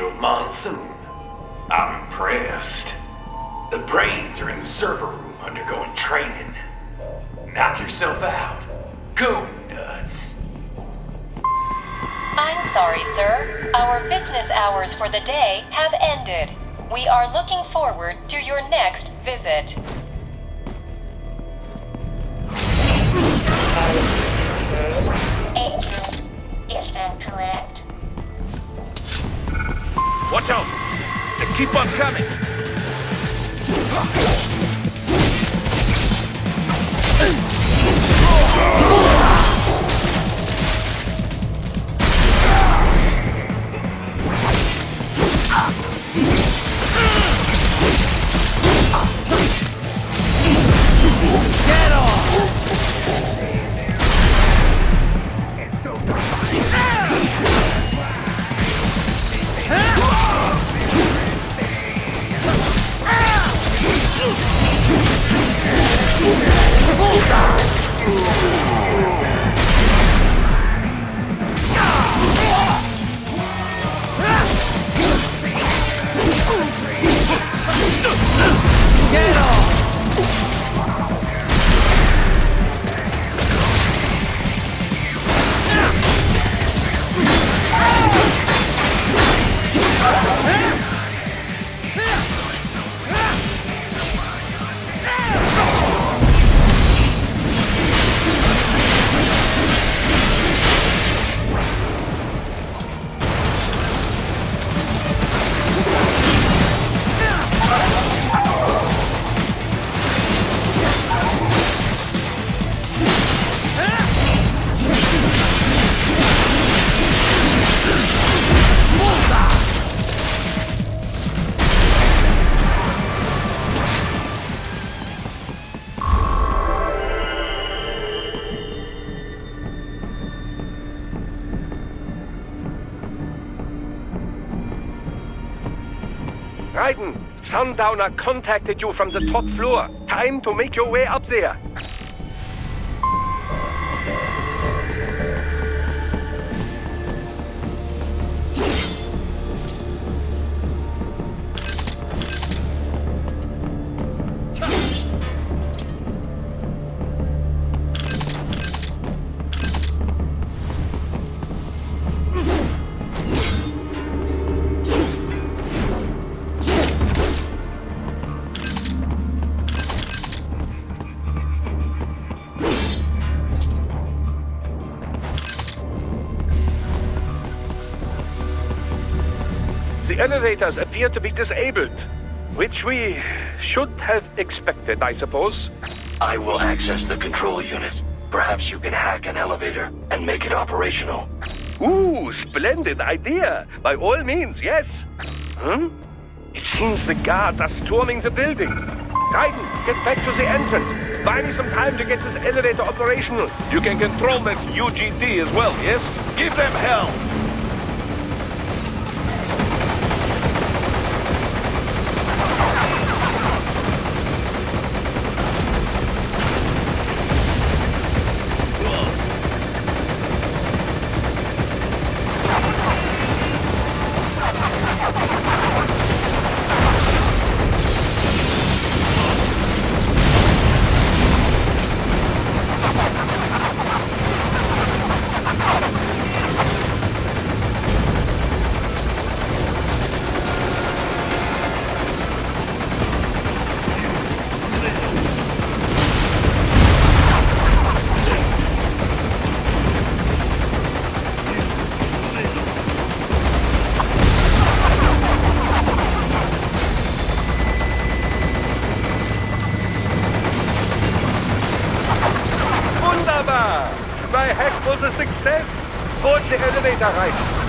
Shield Monsoon. I'm impressed. The brains are in the server room undergoing training. Knock yourself out. Go nuts. I'm sorry, sir. Our business hours for the day have ended. We are looking forward to your next visit. Agent is incorrect. Watch out! They keep on coming! Get off! Get off! Raiden, Sundowner contacted you from the top floor. Time to make your way up there. The elevators appear to be disabled, which we should have expected, I suppose. I will access the control unit. Perhaps you can hack an elevator and make it operational. Ooh, splendid idea. By all means, yes. It seems the guards are storming the building. Raiden, get back to the entrance. Buy me some time to get this elevator operational. You can control that UGT as well, yes? Give them hell! My hack was a success! Forge the elevator right!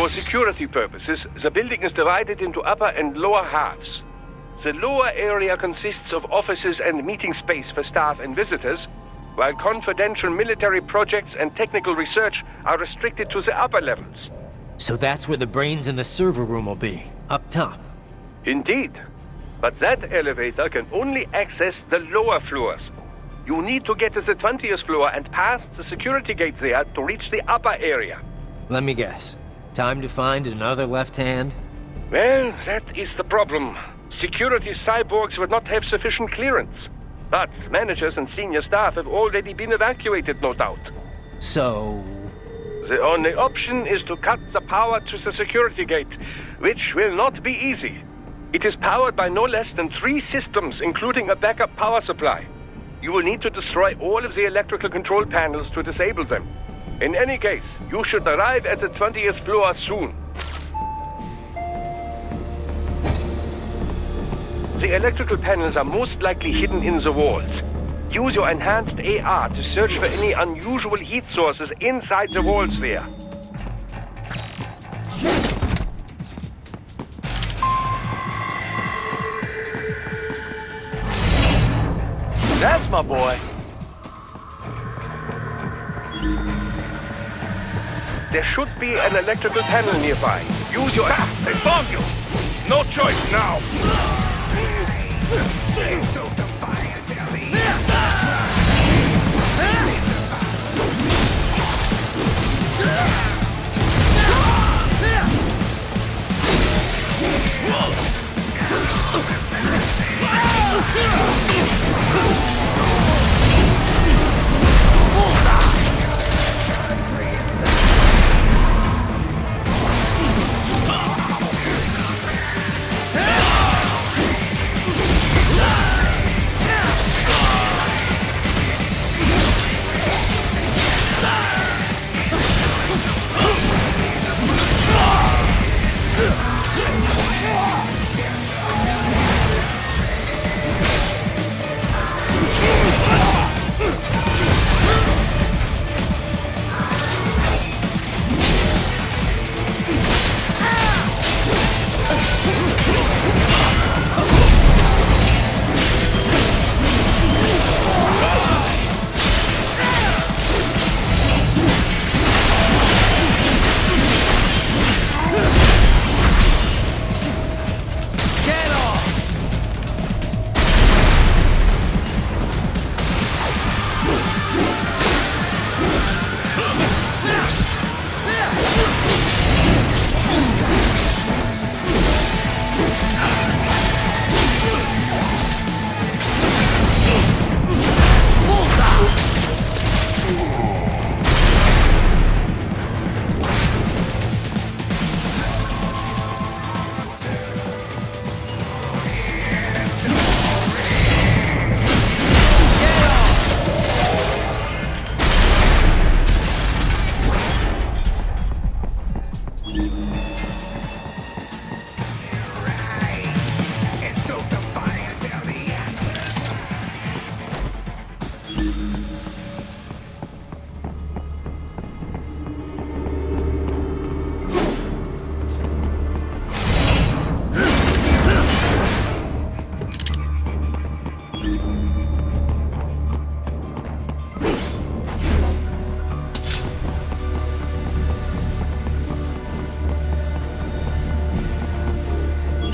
For security purposes, the building is divided into upper and lower halves. The lower area consists of offices and meeting space for staff and visitors, while confidential military projects and technical research are restricted to the upper levels. So that's where the brains in the server room will be, up top. Indeed. But that elevator can only access the lower floors. You need to get to the 20th floor and pass the security gate there to reach the upper area. Let me guess. Time to find another left hand? Well, that is the problem. Security cyborgs would not have sufficient clearance. But managers and senior staff have already been evacuated, no doubt. So... The only option is to cut the power to the security gate, which will not be easy. It is powered by no less than 3 systems, including a backup power supply. You will need to destroy all of the electrical control panels to disable them. In any case, you should arrive at the 20th floor soon. The electrical panels are most likely hidden in the walls. Use your enhanced AR to search for any unusual heat sources inside the walls there. That's my boy. There should be an electrical panel nearby. Use your... They found you! No choice now!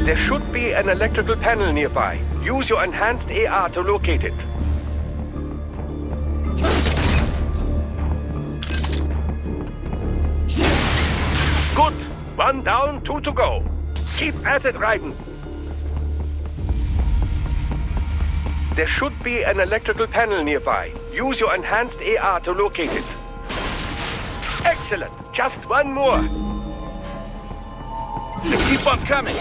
There should be an electrical panel nearby. Use your enhanced AR to locate it. Good. 1 down, 2 to go. Keep at it, Raiden. There should be an electrical panel nearby. Use your enhanced AR to locate it. Excellent! Just one more! They keep on coming.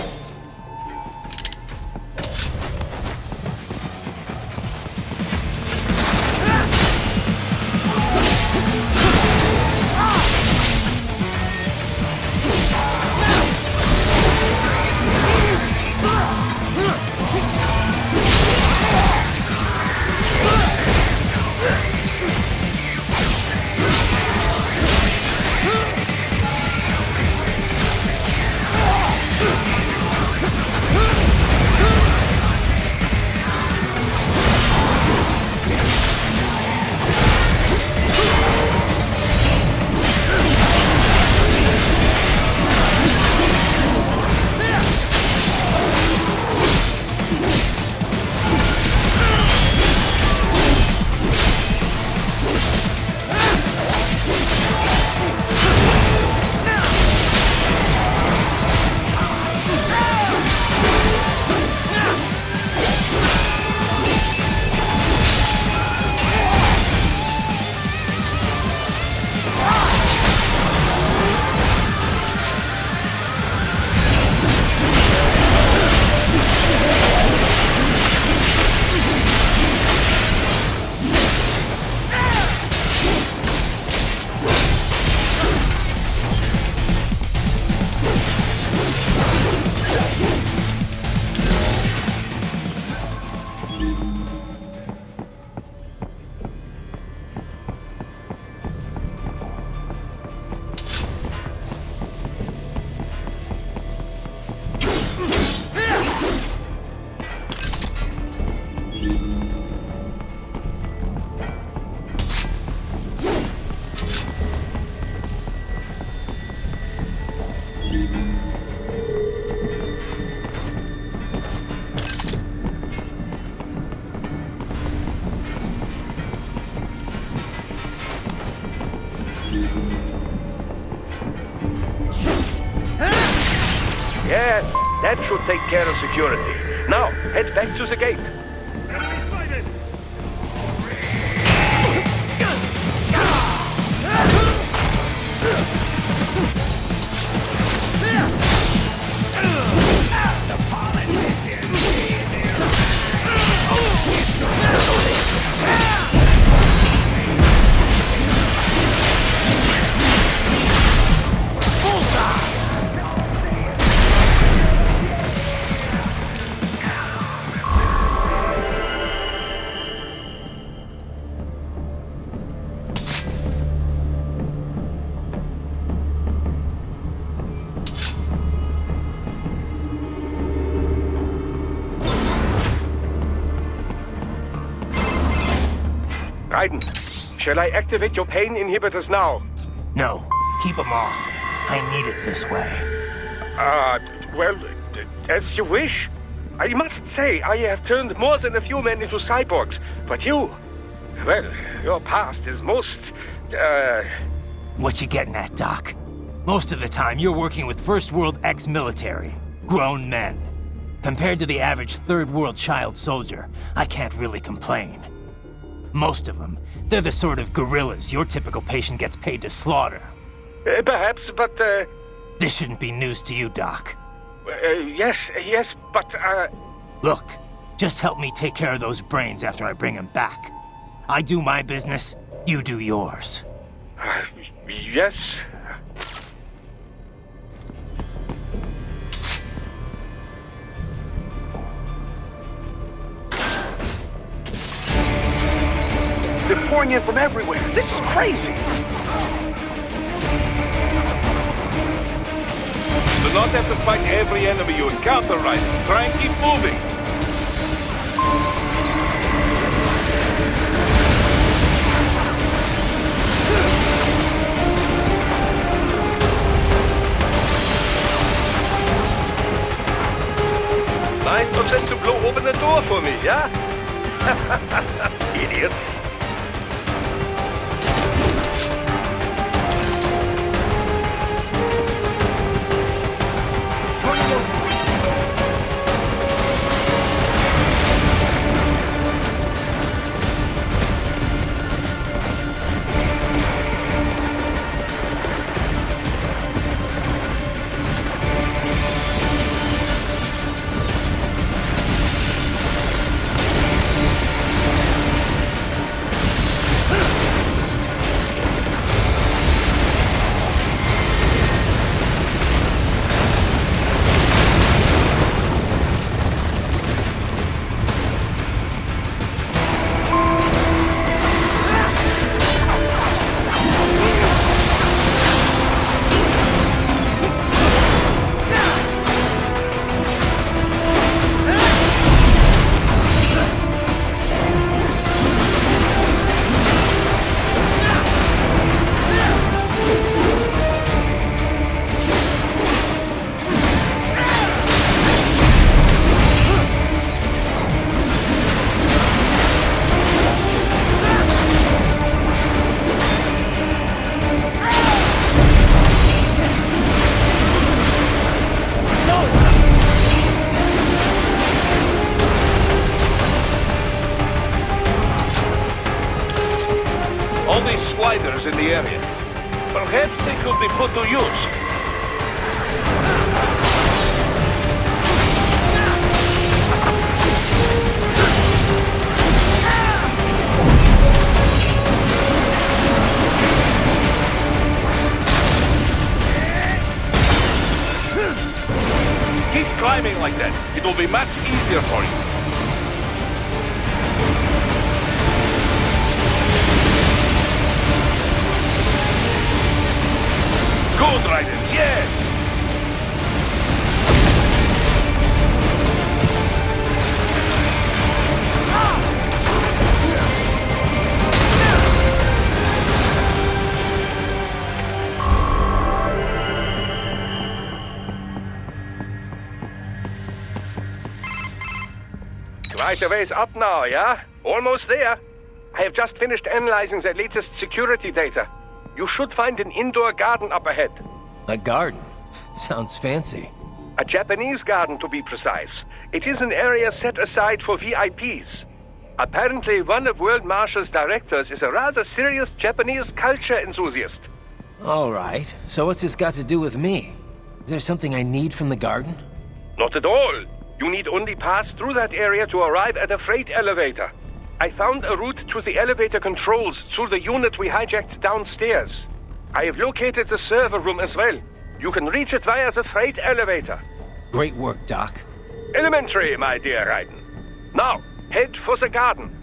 Yes, that should take care of security. Now, head back to the gate. Raiden, shall I activate your pain inhibitors now? No, keep them off. I need it this way. Well, as you wish. I must say, I have turned more than a few men into cyborgs, but you... Well, your past is most, What you getting at, Doc? Most of the time, you're working with First World ex-military. Grown men. Compared to the average Third World child soldier, I can't really complain. Most of them, they're the sort of guerrillas your typical patient gets paid to slaughter. Perhaps, but, This shouldn't be news to you, Doc. yes, but, Look, just help me take care of those brains after I bring them back. I do my business, you do yours. yes. They're pouring in from everywhere. This is crazy. Do not have to fight every enemy you encounter, right? Try and keep moving. Nice of them to blow open the door for me, yeah? Idiots. the area. Perhaps they could be put to use. Keep climbing like that. It will be much easier for you. Good, Raiden, yes! Quite a ways up now, yeah? Almost there. I have just finished analyzing the latest security data. You should find an indoor garden up ahead. A garden? Sounds fancy. A Japanese garden, to be precise. It is an area set aside for VIPs. Apparently, one of World Marshall's directors is a rather serious Japanese culture enthusiast. All right. So what's this got to do with me? Is there something I need from the garden? Not at all. You need only pass through that area to arrive at a freight elevator. I found a route to the elevator controls through the unit we hijacked downstairs. I have located the server room as well. You can reach it via the freight elevator. Great work, Doc. Elementary, my dear Raiden. Now, head for the garden.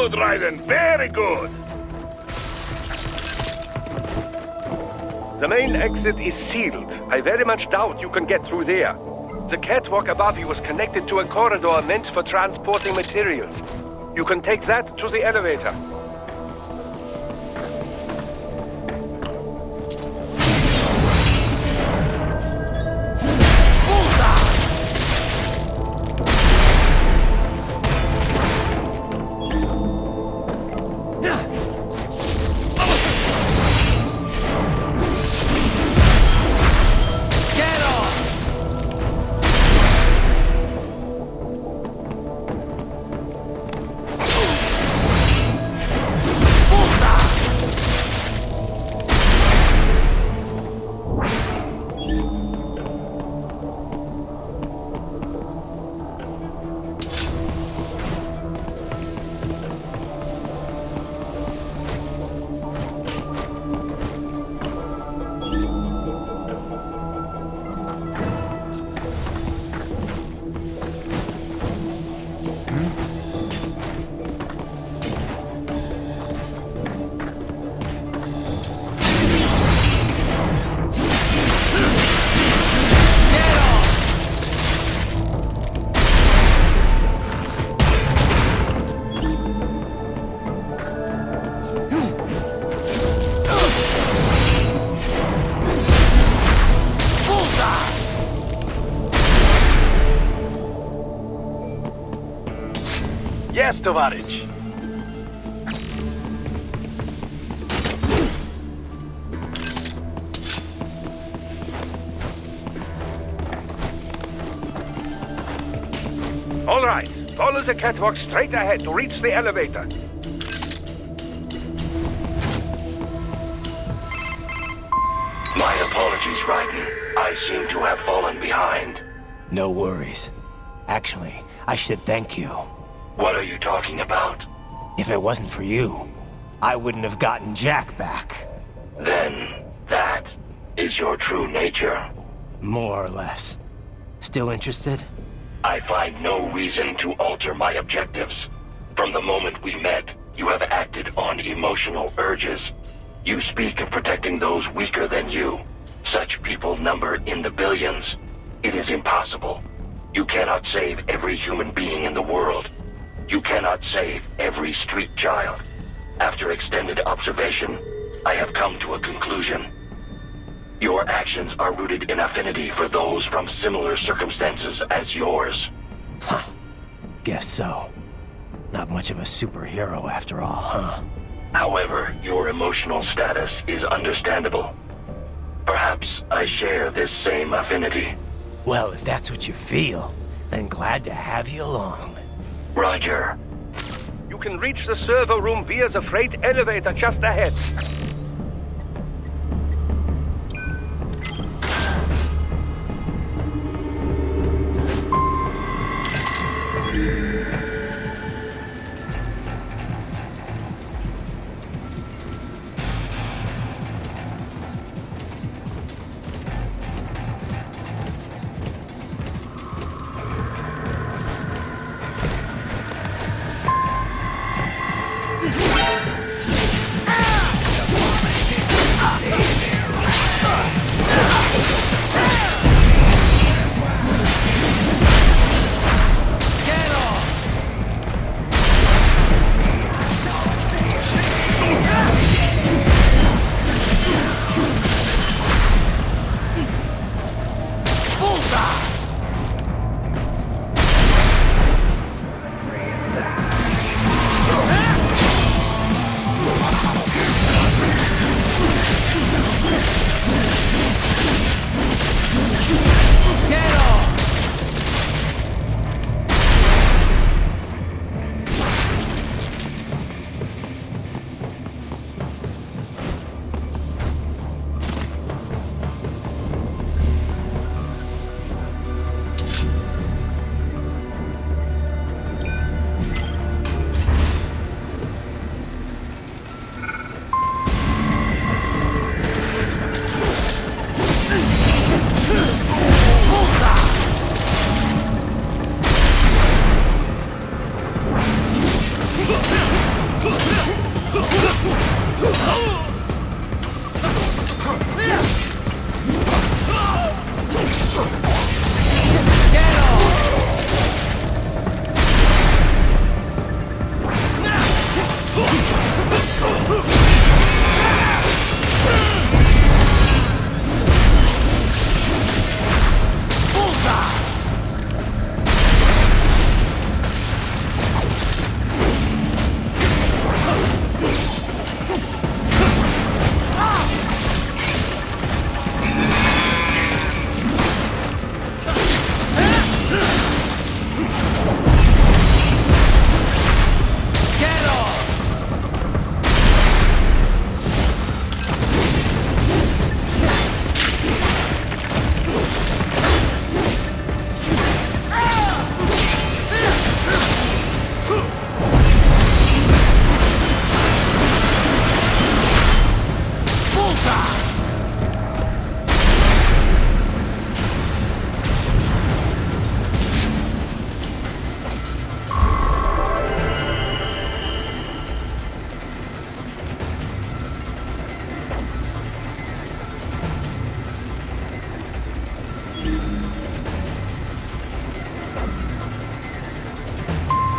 Good, Raiden. Very good. The main exit is sealed. I very much doubt you can get through there. The catwalk above you is connected to a corridor meant for transporting materials. You can take that to the elevator. нас, товарищ. All right. Follow the catwalk straight ahead to reach the elevator. My apologies, Raiden. I seem to have fallen behind. No worries. Actually, I should thank you. What are you talking about? If it wasn't for you, I wouldn't have gotten Jack back. Then, that is your true nature. More or less. Still interested? I find no reason to alter my objectives. From the moment we met, you have acted on emotional urges. You speak of protecting those weaker than you. Such people number in the billions. It is impossible. You cannot save every human being in the world. You cannot save every street child. After extended observation, I have come to a conclusion. Your actions are rooted in affinity for those from similar circumstances as yours. Huh. Guess so. Not much of a superhero after all, huh? However, your emotional status is understandable. Perhaps I share this same affinity. Well, if that's what you feel, then glad to have you along. Roger. You can reach the server room via the freight elevator just ahead.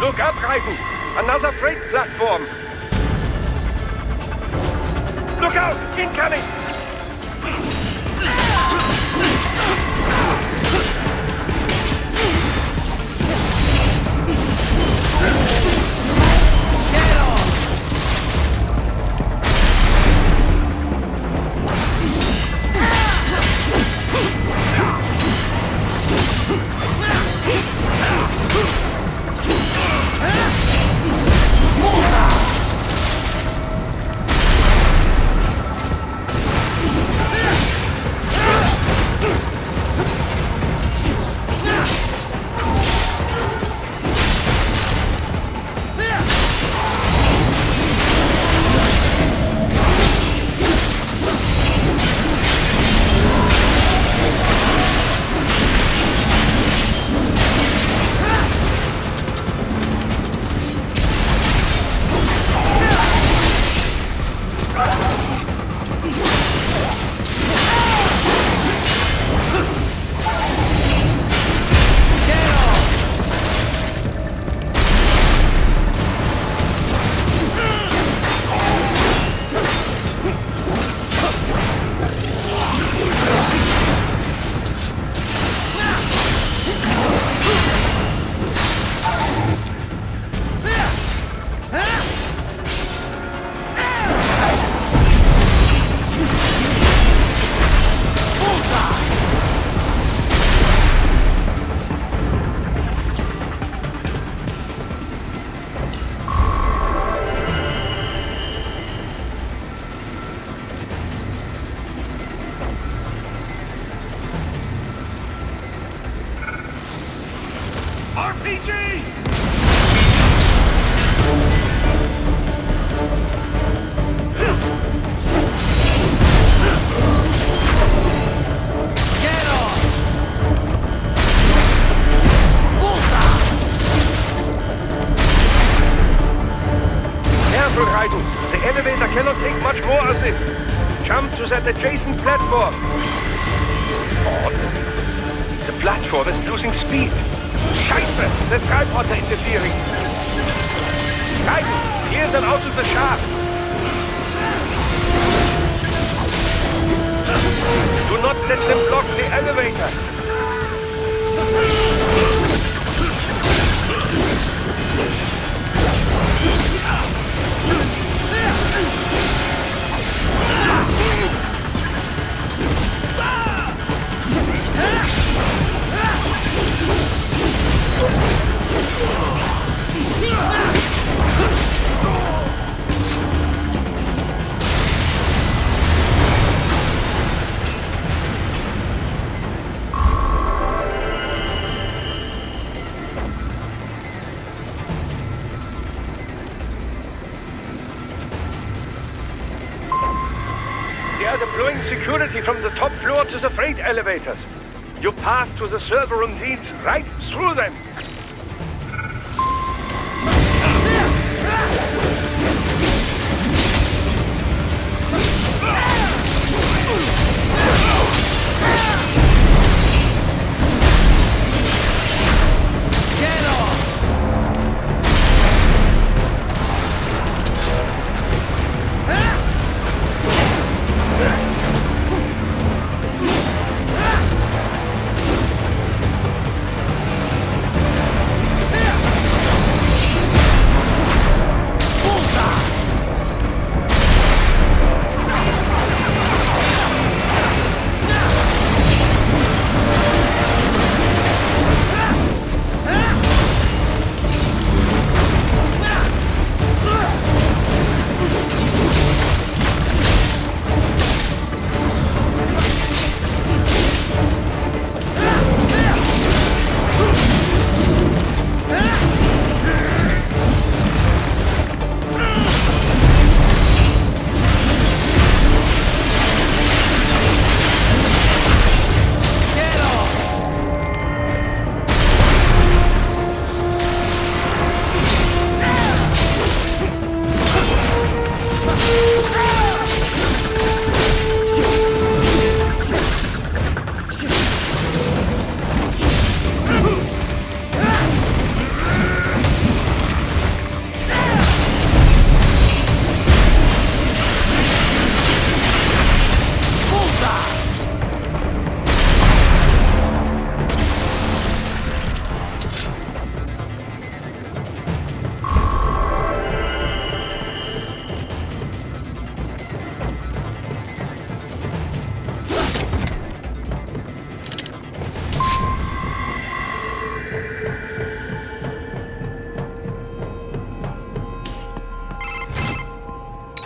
Look up, Raiden! Another freight platform! Look out! Incoming! elevator cannot take much more of this. Jump to that adjacent platform. Odd. The platform is losing speed. Scheiße! The tripods are interfering. Titan, clear them out of the shaft. Do not let them block the elevator. They are deploying security from the top floor to the freight elevators. Your path to the server room leads right through them.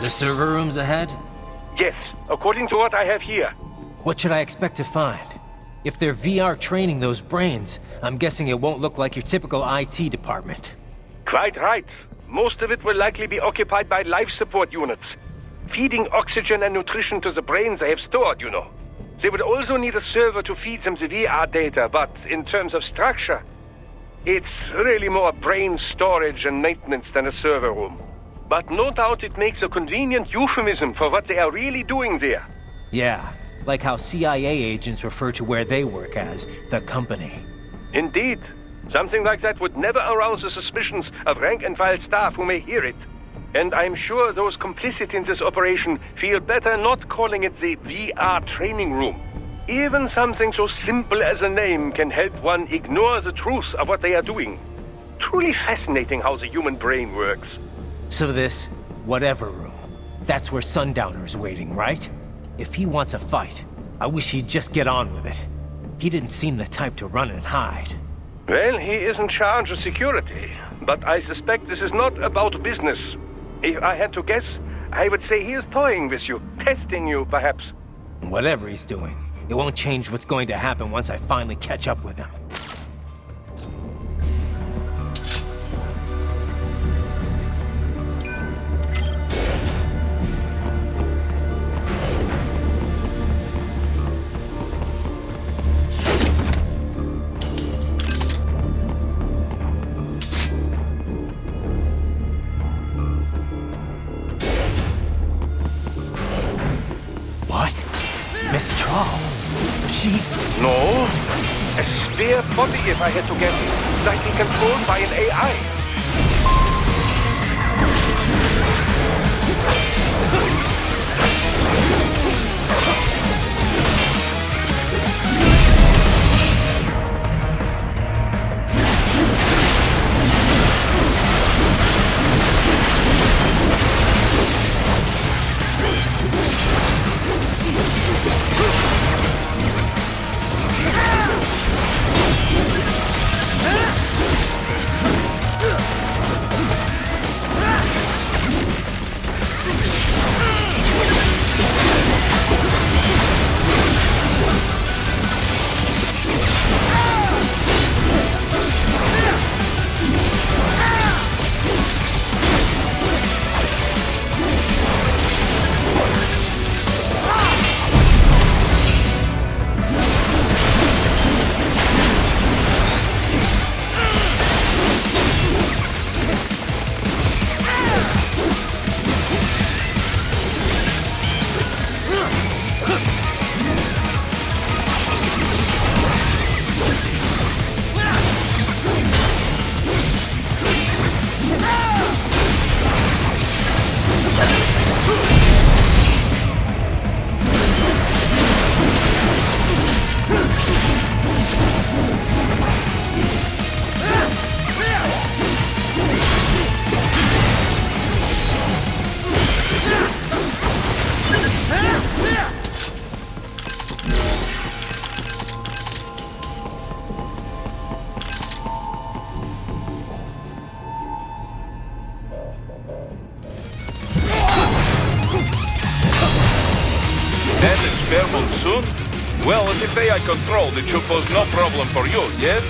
The server room's ahead? Yes, according to what I have here. What should I expect to find? If they're VR training those brains, I'm guessing it won't look like your typical IT department. Quite right. Most of it will likely be occupied by life support units. Feeding oxygen and nutrition to the brains they have stored, you know. They would also need a server to feed them the VR data, but in terms of structure, it's really more brain storage and maintenance than a server room. But no doubt it makes a convenient euphemism for what they are really doing there. Yeah, like how CIA agents refer to where they work as the company. Indeed. Something like that would never arouse the suspicions of rank-and-file staff who may hear it. And I'm sure those complicit in this operation feel better not calling it the VR training room. Even something so simple as a name can help one ignore the truth of what they are doing. Truly fascinating how the human brain works. So this, whatever room, that's where Sundowner's waiting, right? If he wants a fight, I wish he'd just get on with it. He didn't seem the type to run and hide. Well, he is in charge of security, but I suspect this is not about business. If I had to guess, I would say he is toying with you, testing you, perhaps. Whatever he's doing, it won't change what's going to happen once I finally catch up with him. all. She's... No. A spare body, if I had to guess. Likely controlled by an AI. Then it's fair monsoon? Well, if it's AI controlled, it should pose no problem for you, yes?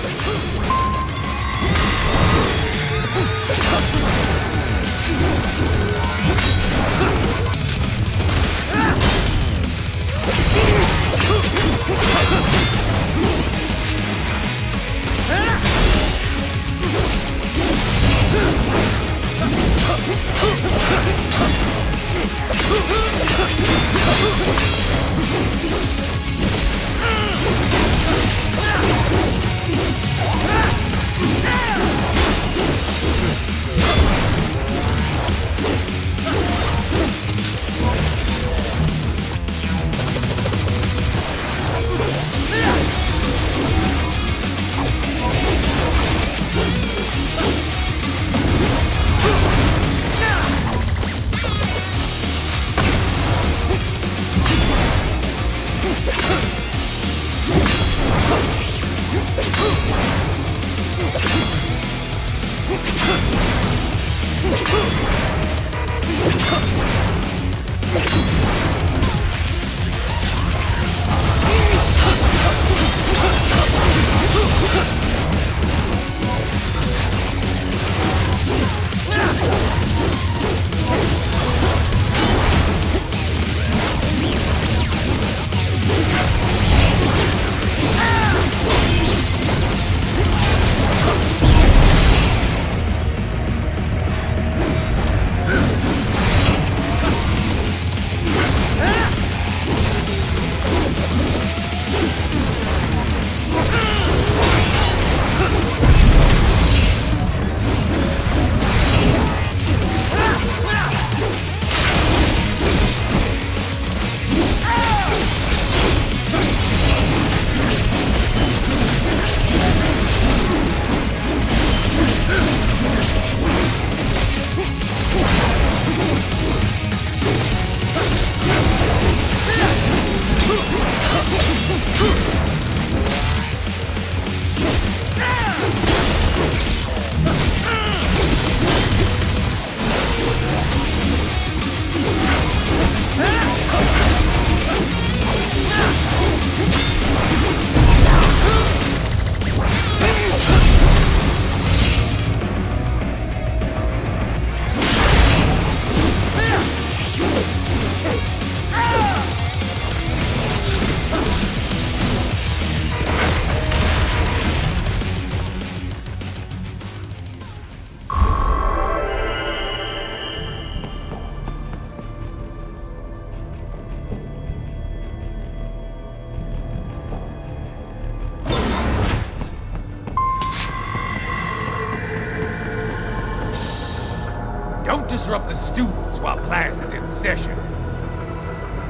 disrupt the students while class is in session.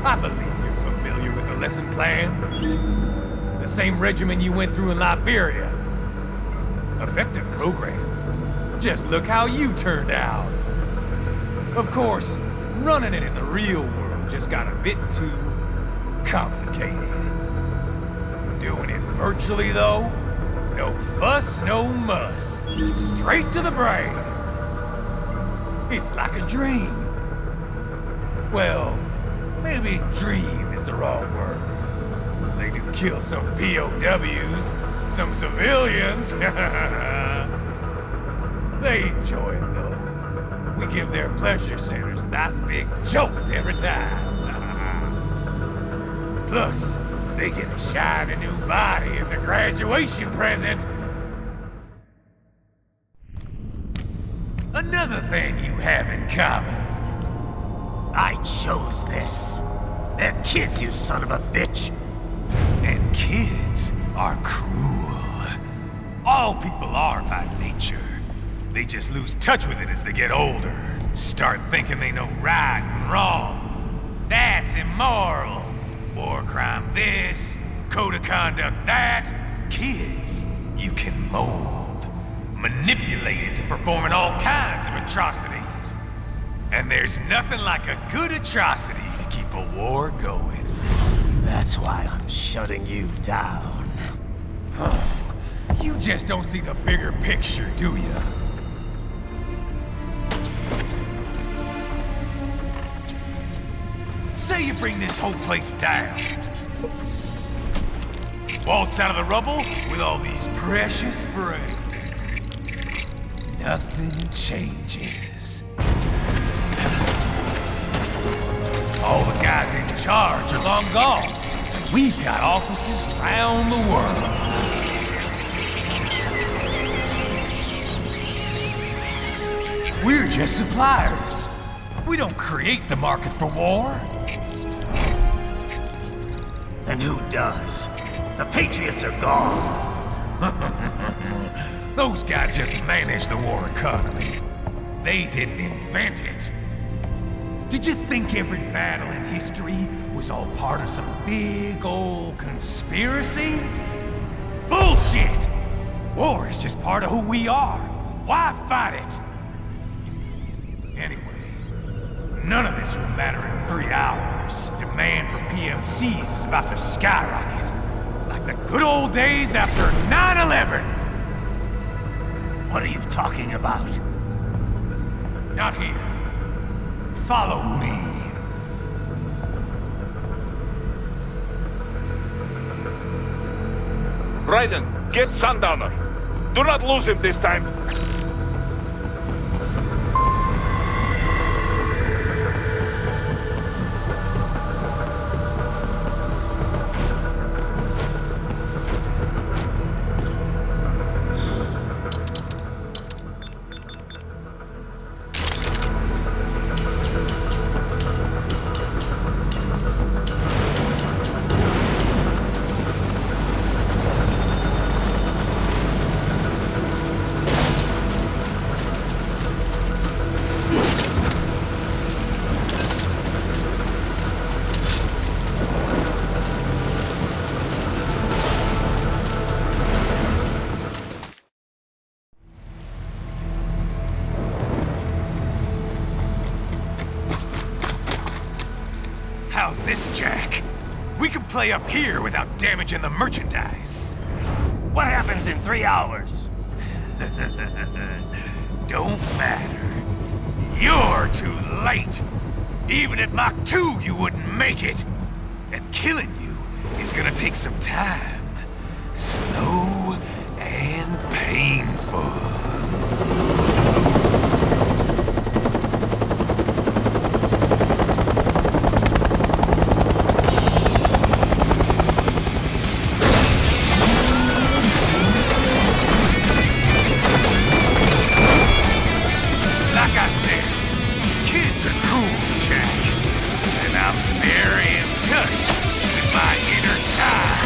I believe you're familiar with the lesson plan. The same regimen you went through in Liberia. Effective program. Just look how you turned out. Of course, running it in the real world just got a bit too complicated. Doing it virtually, though, no fuss, no muss. Straight to the brain. It's like a dream. Well, maybe dream is the wrong word. They do kill some POWs, some civilians. They enjoy it, though. We give their pleasure centers a nice big jolt every time. Plus, they get a shiny new body as a graduation present. Another thing you have in common. I chose this. They're kids, you son of a bitch. And kids are cruel. All people are by nature. They just lose touch with it as they get older. Start thinking they know right and wrong. That's immoral. War crime this, code of conduct that. Kids, you can mold, manipulate it to performing all kinds of atrocities. And there's nothing like a good atrocity to keep a war going. That's why I'm shutting you down. You just don't see the bigger picture, do you? Say you bring this whole place down. Waltz out of the rubble with all these precious brains. Nothing changes. All the guys in charge are long gone. And we've got offices around the world. We're just suppliers. We don't create the market for war. And who does? The Patriots are gone. Those guys just manage the war economy. They didn't invent it. Did you think every battle in history was all part of some big old conspiracy? Bullshit! War is just part of who we are. Why fight it? Anyway, none of this will matter in 3 hours. Demand for PMCs is about to skyrocket. Like the good old days after 9/11. What are you talking about? Not here. Follow me. Raiden, get Sundowner. Do not lose him this time. How's this, Jack? We can play up here without damaging the merchandise. What happens in 3 hours? Don't matter. You're too late. Even at Mach 2, you wouldn't make it. And killing you is gonna take some time. Slow and painful. Like I said, kids are cool, Jack. And I'm very in touch with my inner child.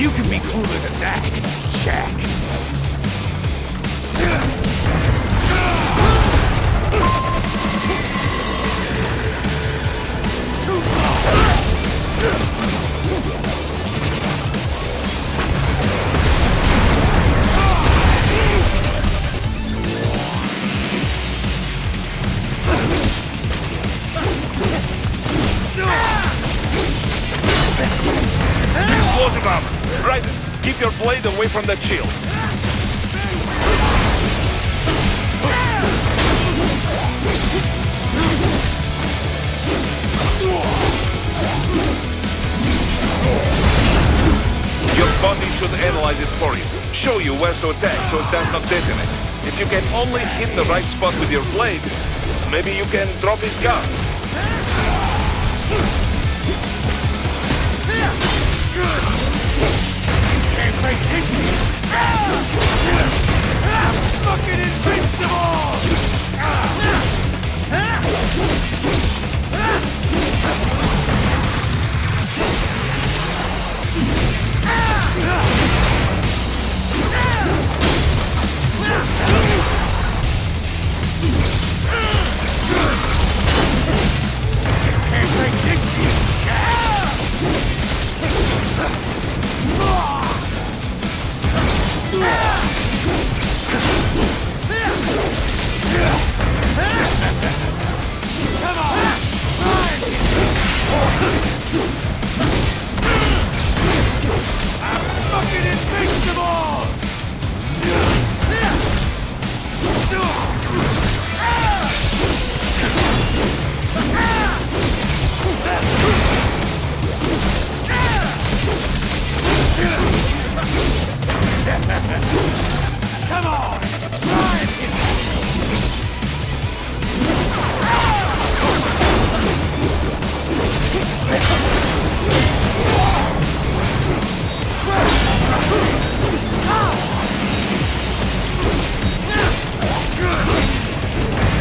You can be cooler than that, Jack. Too slow. Explosive armor. Right. Keep your blade away from that shield. Your body should analyze it for you. Show you where to attack so it does not detonate. If you can only hit the right spot with your blade, maybe you can drop his guard. Can't break this shit. I'm fucking invincible! Can't break this shit. Come on! I'm fucking invincible! Come on!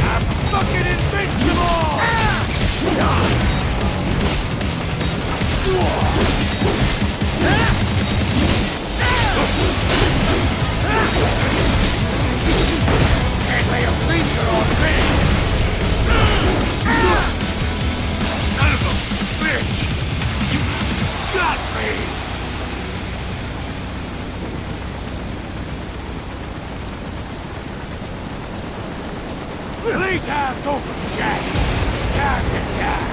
I'm fucking invincible! Can't lay a finger on me! Son of a bitch! You got me! Playtime's over, Jack! Time to die!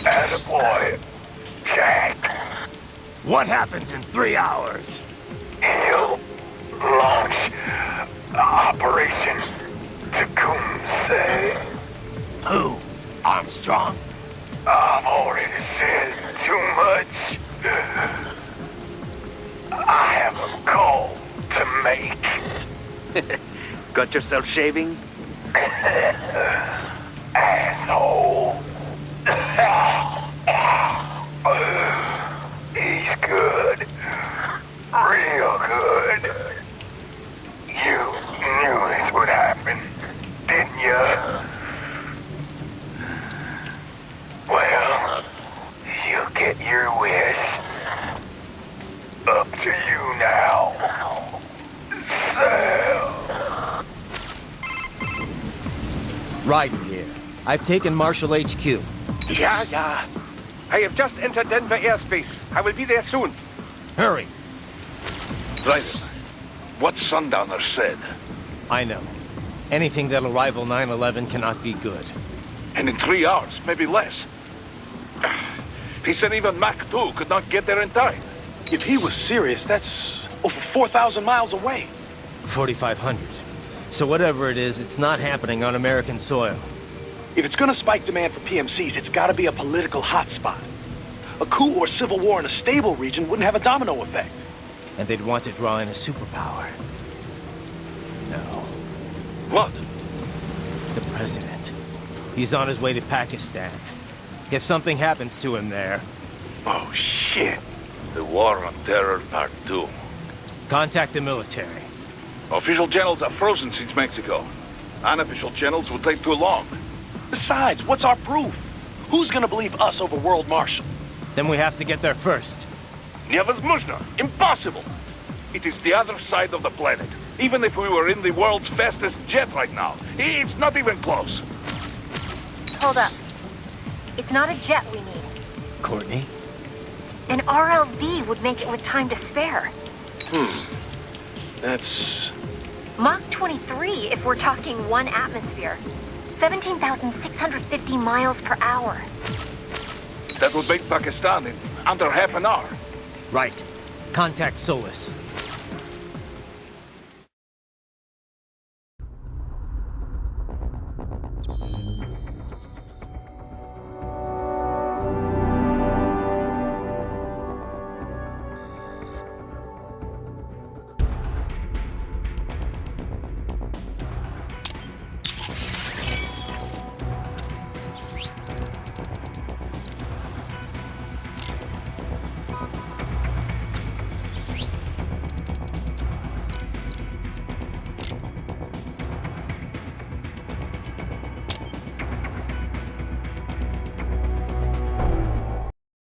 Attaboy, Jack. What happens in 3 hours? You launch a Operation Tecumseh. Who? Armstrong? I've already said too much. I have a call to make. Got yourself shaving? Asshole. He's good. Real good. You knew this would happen, didn't you? Well, you get your wish. Up to you now. Sam. Raiden here. I've taken Marshall HQ. Yeah. I have just entered Denver airspace. I will be there soon. Hurry. Raiden, what Sundowner said. I know. Anything that'll rival 9/11 cannot be good. And in 3 hours, maybe less. He said even Mach 2 could not get there in time. If he was serious, that's over 4,000 miles away. 4,500. So whatever it is, it's not happening on American soil. If it's gonna spike demand for PMCs, it's gotta be a political hotspot. A coup or civil war in a stable region wouldn't have a domino effect. And they'd want to draw in a superpower. No. What? The president. He's on his way to Pakistan. If something happens to him there... Oh, shit. The War on Terror Part 2. Contact the military. Official channels are frozen since Mexico. Unofficial channels will take too long. Besides, what's our proof? Who's gonna believe us over World Marshal? Then we have to get there first. Невозможно! Impossible! It is the other side of the planet. Even if we were in the world's fastest jet right now, it's not even close. Hold up. It's not a jet we need. Courtney? An RLV would make it with time to spare. That's... Mach 23 if we're talking 1 atmosphere. 17,650 miles per hour. That would make Pakistan in under half an hour. Right. Contact Solis.